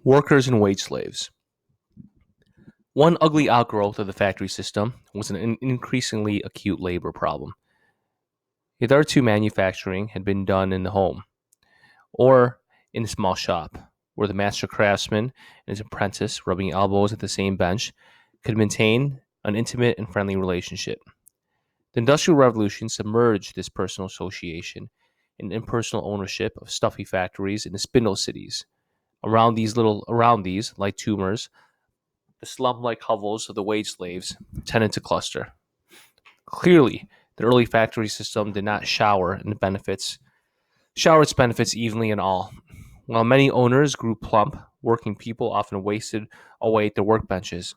Workers and wage slaves. One ugly outgrowth of the factory system was an increasingly acute labor problem. Hitherto manufacturing had been done in the home or in a small shop, where the master craftsman and his apprentice, rubbing elbows at the same bench, could maintain an intimate and friendly relationship. The Industrial Revolution submerged this personal association and impersonal ownership of stuffy factories into spindle cities. Around these, like tumors, the slum-like hovels of the wage slaves tended to cluster. Clearly, the early factory system did not shower its benefits evenly in all. While many owners grew plump, working people often wasted away at their workbenches.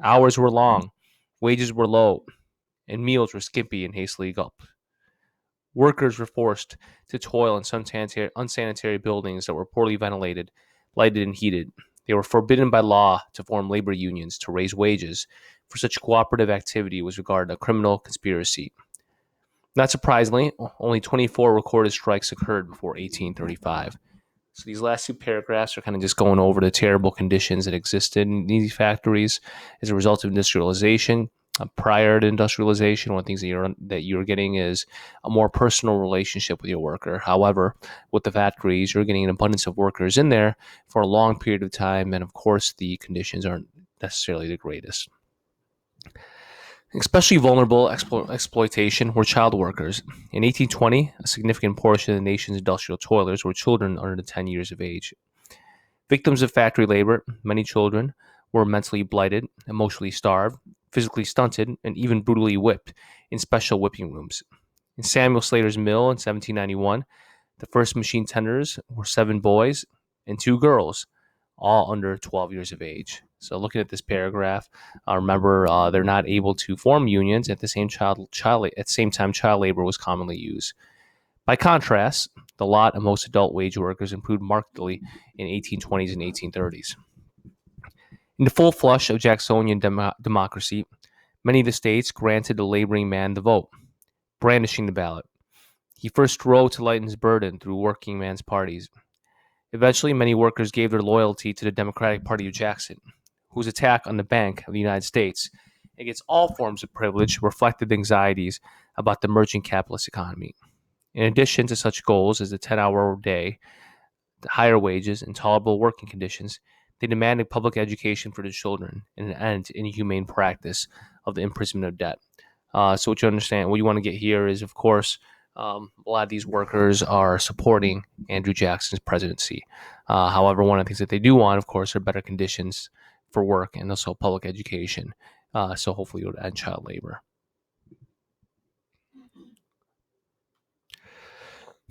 Hours were long, wages were low, and meals were skimpy and hastily gulped. Workers were forced to toil in unsanitary buildings that were poorly ventilated, lighted, and heated. They were forbidden by law to form labor unions to raise wages, for such cooperative activity was regarded a criminal conspiracy. Not surprisingly, only 24 recorded strikes occurred before 1835. So these last two paragraphs are kind of just going over the terrible conditions that existed in these factories as a result of industrialization. Prior to industrialization, one of the things that you're getting is a more personal relationship with your worker. However, with the factories, you're getting an abundance of workers in there for a long period of time, and of course, the conditions aren't necessarily the greatest. Especially vulnerable exploitation were child workers. In 1820, a significant portion of the nation's industrial toilers were children under 10 years of age. Victims of factory labor, many children were mentally blighted, emotionally starved, physically stunted, and even brutally whipped in special whipping rooms. In Samuel Slater's mill in 1791, the first machine tenders were 7 boys and 2 girls, all under 12 years of age. So looking at this paragraph, remember they're not able to form unions at the same time child labor was commonly used. By contrast, the lot of most adult wage workers improved markedly in 1820s and 1830s. In the full flush of Jacksonian democracy, many of the states granted the laboring man the vote, brandishing the ballot. He first strove to lighten his burden through working man's parties. Eventually, many workers gave their loyalty to the Democratic Party of Jackson, whose attack on the Bank of the United States against all forms of privilege reflected anxieties about the emerging capitalist economy. In addition to such goals as the 10-hour day, the higher wages, and tolerable working conditions, they demanded public education for the children and an end to inhumane practice of the imprisonment of debt. So what you want to get here is, of course, a lot of these workers are supporting Andrew Jackson's presidency. However, one of the things that they do want, of course, are better conditions for work and also public education. So hopefully it would end child labor.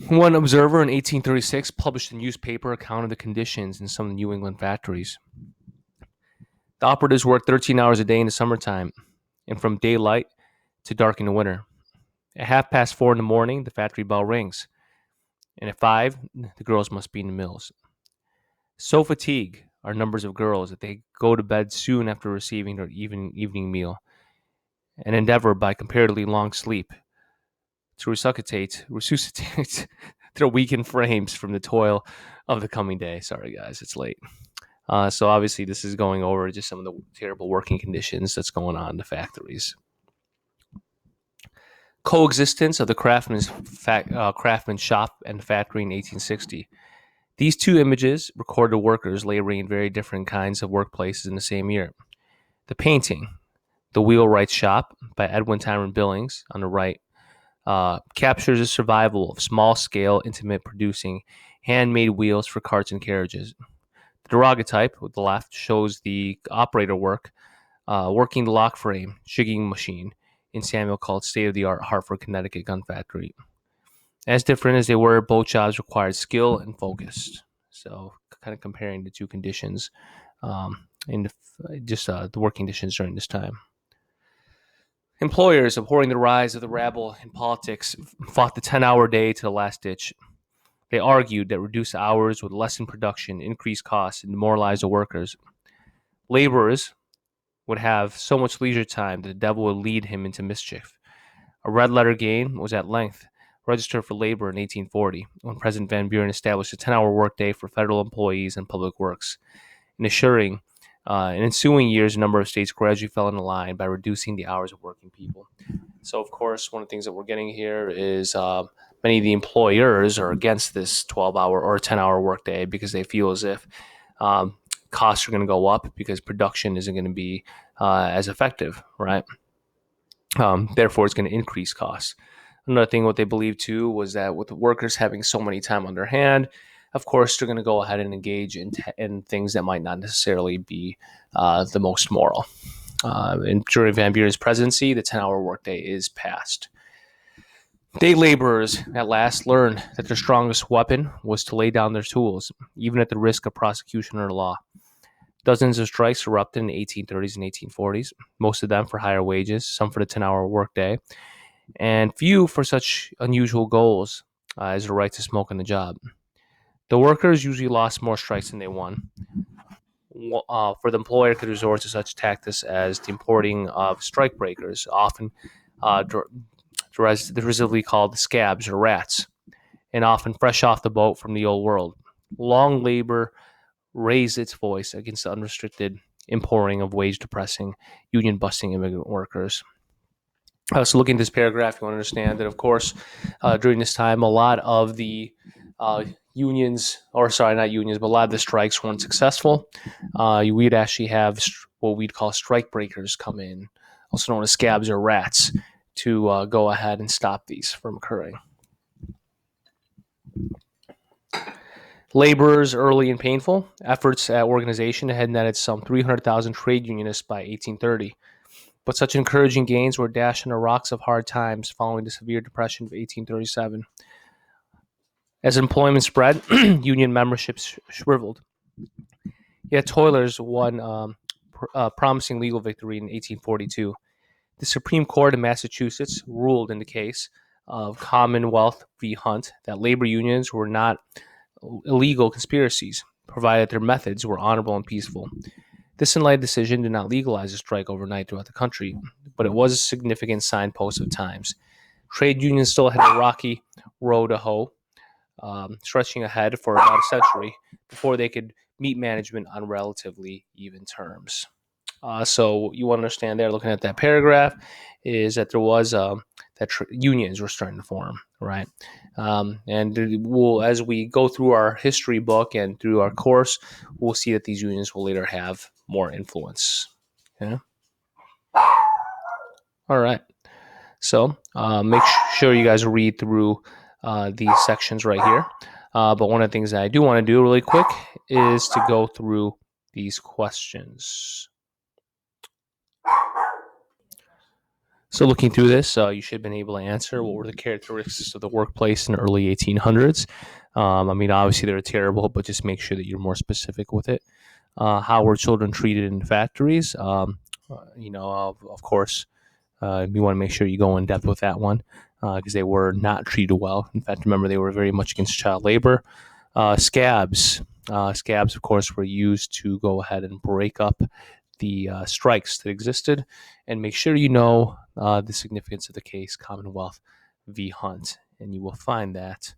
One observer in 1836 published a newspaper account of the conditions in some of the New England factories. The operatives worked 13 hours a day in the summertime and from daylight to dark in the winter. At 4:30 in the morning, the factory bell rings, and at 5, the girls must be in the mills. So fatigued are numbers of girls that they go to bed soon after receiving their evening meal and endeavor by comparatively long sleep to resuscitate their weakened frames from the toil of the coming day. Sorry, guys, it's late. So obviously, this is going over just some of the terrible working conditions that's going on in the factories. Coexistence of the craftsman shop and factory in 1860. These two images record the workers laboring in very different kinds of workplaces in the same year. The painting, The Wheelwright's Shop by Edwin Tyron Billings on the right, captures the survival of small-scale, intimate producing, handmade wheels for carts and carriages. The daguerreotype with the left shows the operator working the lock frame jigging machine in Samuel Colt's state-of-the-art Hartford, Connecticut gun factory. As different as they were, both jobs required skill and focus. So, kind of comparing the two conditions in the working conditions during this time. Employers, abhorring the rise of the rabble in politics, fought the 10-hour day to the last ditch. They argued that reduced hours would lessen production, increase costs, and demoralize the workers. Laborers would have so much leisure time that the devil would lead him into mischief. A red letter game was at length registered for labor in 1840, when President Van Buren established a 10-hour workday for federal employees and public works. In assuring in ensuing years, a number of states gradually fell into line by reducing the hours of working people. So, of course, one of the things that we're getting here is many of the employers are against this 12-hour or 10-hour workday because they feel as if um, costs are going to go up because production isn't going to be as effective, right? Therefore, it's going to increase costs. Another thing, what they believe too, was that with the workers having so many time on their hand, of course, they're going to go ahead and engage in things that might not necessarily be the most moral. And during Van Buren's presidency, the 10-hour workday is passed. Day laborers at last learned that their strongest weapon was to lay down their tools, even at the risk of prosecution or law. Dozens of strikes erupted in the 1830s and 1840s, most of them for higher wages, some for the 10-hour workday, and few for such unusual goals as the right to smoke on the job. The workers usually lost more strikes than they won. For the employer could resort to such tactics as the importing of strike breakers, often derisively called scabs or rats, and often fresh off the boat from the old world. Long labor raised its voice against the unrestricted importing of wage-depressing, union-busting immigrant workers. So looking at this paragraph, you want to understand that, of course, during this time, a lot of the unions, or sorry, not unions, but a lot of the strikes weren't successful. We'd actually have what we'd call strike breakers come in, also known as scabs or rats, to go ahead and stop these from occurring. Laborers, early and painful. Efforts at organization had netted some 300,000 trade unionists by 1830. But such encouraging gains were dashed on the rocks of hard times following the severe depression of 1837. As employment spread, union memberships shriveled. Yet toilers won promising legal victory in 1842. The Supreme Court of Massachusetts ruled in the case of Commonwealth v. Hunt that labor unions were not illegal conspiracies, provided their methods were honorable and peaceful. This enlightened decision did not legalize a strike overnight throughout the country, but it was a significant signpost of times. Trade unions still had a rocky road to hoe, stretching ahead for about a century before they could meet management on relatively even terms. So you want to understand there, looking at that paragraph, is that there was unions were starting to form, right? And we'll, as we go through our history book and through our course, we'll see that these unions will later have more influence. Okay. All right. So make sure you guys read through these sections right here. But one of the things that I do want to do really quick is to go through these questions. So looking through this, you should have been able to answer what were the characteristics of the workplace in the early 1800s. I mean, obviously they're terrible, but just make sure that you're more specific with it. How were children treated in factories? Of course, you want to make sure you go in depth with that one because they were not treated well. In fact, remember, they were very much against child labor. Scabs. Scabs, of course, were used to go ahead and break up the strikes that existed, and make sure you know the significance of the case Commonwealth v. Hunt, and you will find that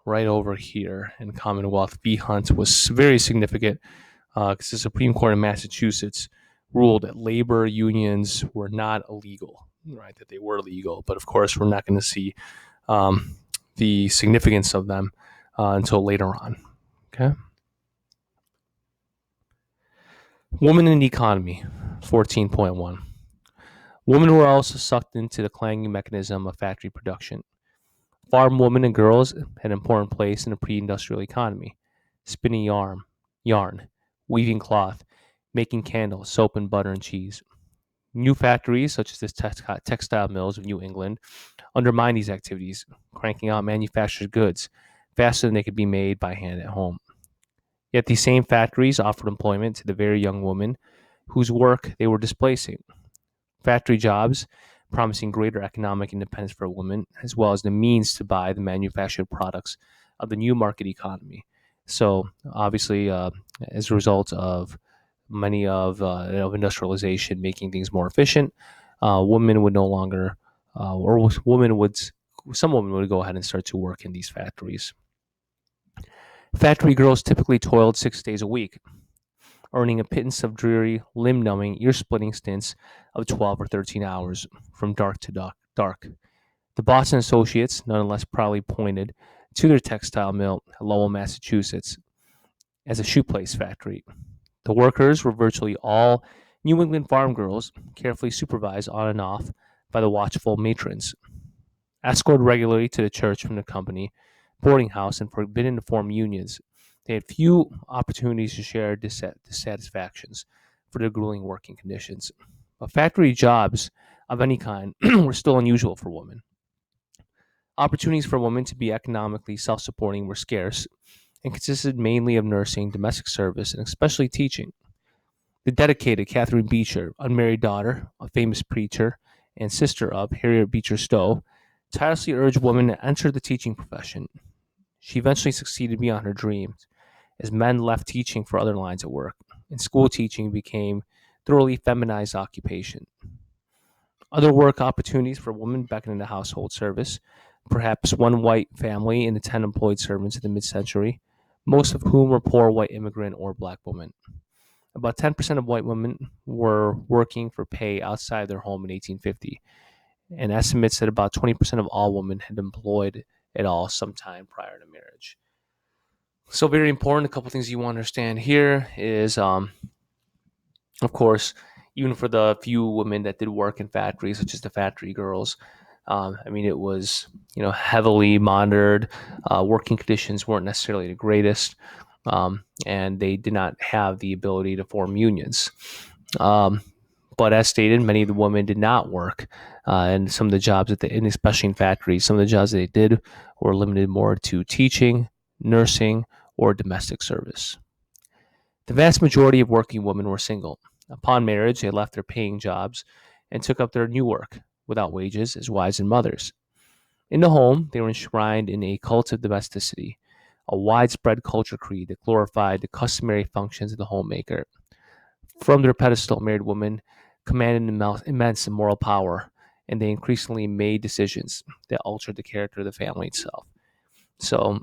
right over here. And Commonwealth v. Hunt was very significant because the Supreme Court of Massachusetts ruled that labor unions were not illegal, right? That they were legal, but of course we're not going to see the significance of them until later on. Okay. Women in the economy, 14.1. Women were also sucked into the clanging mechanism of factory production. Farm women and girls had an important place in the pre-industrial economy, spinning yarn, weaving cloth, making candles, soap and butter and cheese. New factories, such as the textile mills of New England, undermined these activities, cranking out manufactured goods faster than they could be made by hand at home. Yet these same factories offered employment to the very young women whose work they were displacing. Factory jobs promising greater economic independence for women, as well as the means to buy the manufactured products of the new market economy. So obviously, as a result of many of industrialization making things more efficient, women would no longer, some women would go ahead and start to work in these factories. Factory girls typically toiled 6 days a week. earning a pittance of dreary, limb-numbing, ear-splitting stints of 12 or 13 hours from dark to dark. The Boston Associates nonetheless proudly pointed to their textile mill at Lowell, Massachusetts, as a shoeplace factory. The workers were virtually all New England farm girls, carefully supervised on and off by the watchful matrons. Escorted regularly to the church from the company, boarding house, and forbidden to form unions, they had few opportunities to share dissatisfactions for their grueling working conditions. But factory jobs of any kind were still unusual for women. Opportunities for women to be economically self supporting were scarce and consisted mainly of nursing, domestic service, and especially teaching. The dedicated Catherine Beecher, unmarried daughter, a famous preacher, and sister of Harriet Beecher Stowe, tirelessly urged women to enter the teaching profession. She eventually succeeded beyond her dreams, as men left teaching for other lines of work, and school teaching became thoroughly feminized occupation. Other work opportunities for women beckoned into household service, perhaps one white family and the 10 employed servants in the mid-century, most of whom were poor white immigrant or black women. About 10% of white women were working for pay outside their home in 1850, and estimates that about 20% of all women had been employed at all sometime prior to marriage. So, very important. A couple things you want to understand here is, of course, even for the few women that did work in factories, such as the factory girls, it was heavily monitored. Working conditions weren't necessarily the greatest, and they did not have the ability to form unions. But as stated, many of the women did not work, and some of the jobs and especially in factories, some of the jobs that they did were limited more to teaching, nursing, or domestic service. The vast majority of working women were single. Upon marriage, they left their paying jobs and took up their new work without wages as wives and mothers. In the home, they were enshrined in a cult of domesticity, a widespread culture creed that glorified the customary functions of the homemaker. From their pedestal, married women commanded immense moral power, and they increasingly made decisions that altered the character of the family itself. So,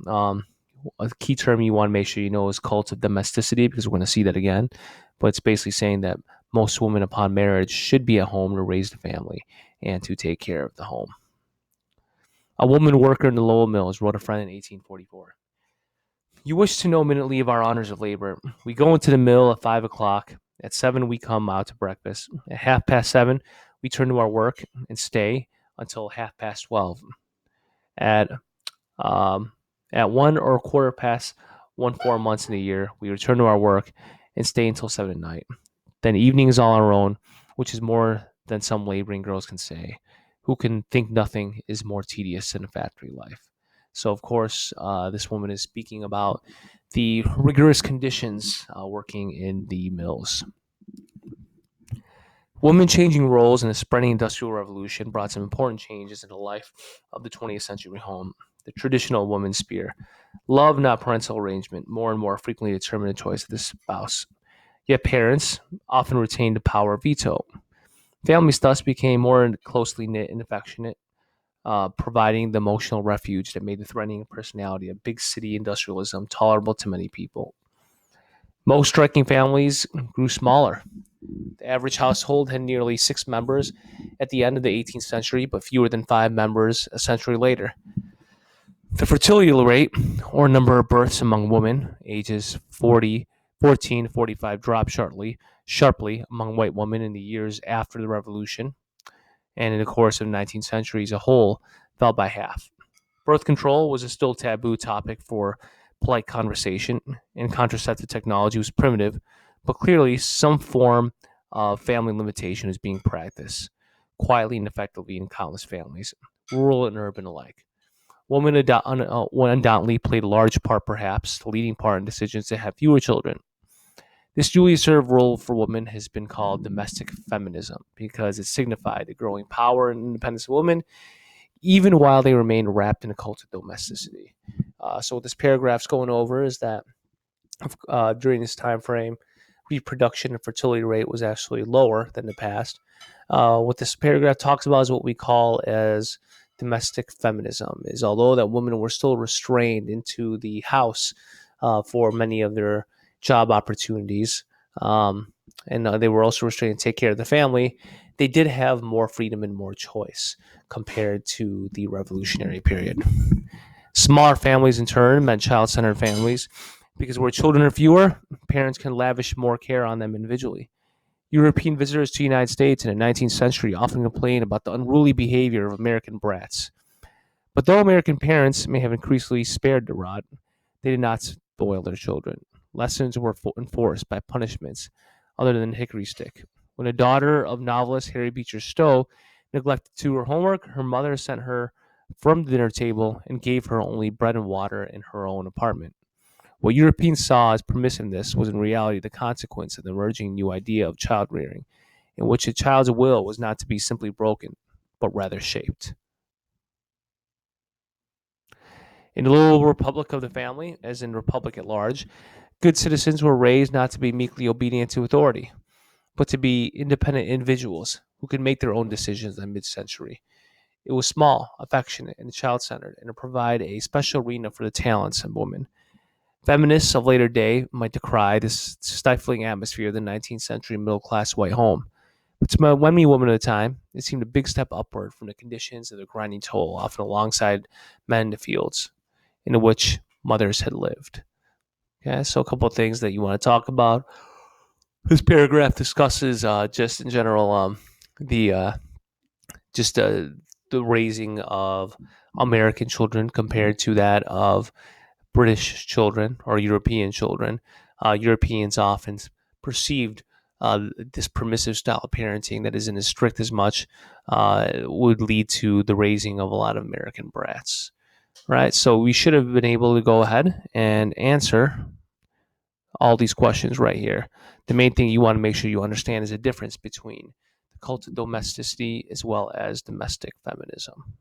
a key term you want to make sure you know is cult of domesticity, because we're going to see that again. But it's basically saying that most women upon marriage should be at home to raise the family and to take care of the home. A woman worker in the Lowell Mills wrote a friend in 1844. You wish to know minutely of our honors of labor. We go into the mill at 5 o'clock. At 7, we come out to breakfast. At 7:30, we turn to our work and stay until 12:30. At um, at 1 or a quarter past 4 months in the year, we return to our work and stay until 7 at night. Then evening is all our own, which is more than some laboring girls can say, who can think nothing is more tedious than a factory life. So, of course, this woman is speaking about the rigorous conditions working in the mills. Women changing roles in the spreading industrial revolution brought some important changes in the life of the 20th century home. The traditional woman's sphere, love, not parental arrangement, more and more frequently determined the choice of the spouse. Yet parents often retained the power of veto. Families thus became more closely knit and affectionate, providing the emotional refuge that made the threatening personality of big city industrialism tolerable to many people. Most striking families grew smaller. The average household had nearly 6 members at the end of the 18th century, but fewer than 5 members a century later. The fertility rate, or number of births among women ages 14 to 45, dropped sharply among white women in the years after the Revolution, and in the course of the 19th century as a whole, fell by half. Birth control was a still taboo topic for polite conversation, and contraceptive technology was primitive, but clearly some form of family limitation is being practiced quietly and effectively in countless families, rural and urban alike. Women undoubtedly played a large part, perhaps the leading part in decisions to have fewer children. This duly served role for women has been called domestic feminism because it signified the growing power and independence of women, even while they remained wrapped in a cult of domesticity. So what this paragraph's going over is that during this time frame, reproduction and fertility rate was actually lower than the past. What this paragraph talks about is what we call as domestic feminism. Is although that women were still restrained into the house for many of their job opportunities, um, and they were also restrained to take care of the family, they did have more freedom and more choice compared to the revolutionary period. Smaller families, in turn, meant child centered families because where children are fewer, parents can lavish more care on them individually. European visitors to the United States in the 19th century often complained about the unruly behavior of American brats. But though American parents may have increasingly spared the rod, they did not spoil their children. Lessons were enforced by punishments other than the hickory stick. When a daughter of novelist Harry Beecher Stowe neglected to do her homework, her mother sent her from the dinner table and gave her only bread and water in her own apartment. What Europeans saw as permissiveness was in reality the consequence of the emerging new idea of child rearing, in which a child's will was not to be simply broken, but rather shaped. In the little republic of the family, as in republic at large, good citizens were raised not to be meekly obedient to authority, but to be independent individuals who could make their own decisions in mid-century. It was small, affectionate, and child-centered, and to provide a special arena for the talents of women. Feminists of later day might decry this stifling atmosphere of the 19th century middle-class white home. But to many women at the time, it seemed a big step upward from the conditions of the grinding toll, often alongside men in the fields in which mothers had lived. Okay, so a couple of things that you want to talk about. This paragraph discusses just in general the just the raising of American children compared to that of British children or European children. Europeans often perceived this permissive style of parenting that isn't as strict as much would lead to the raising of a lot of American brats. Right, so we should have been able to go ahead and answer all these questions right here. The main thing you want to make sure you understand is the difference between the cult of domesticity as well as domestic feminism.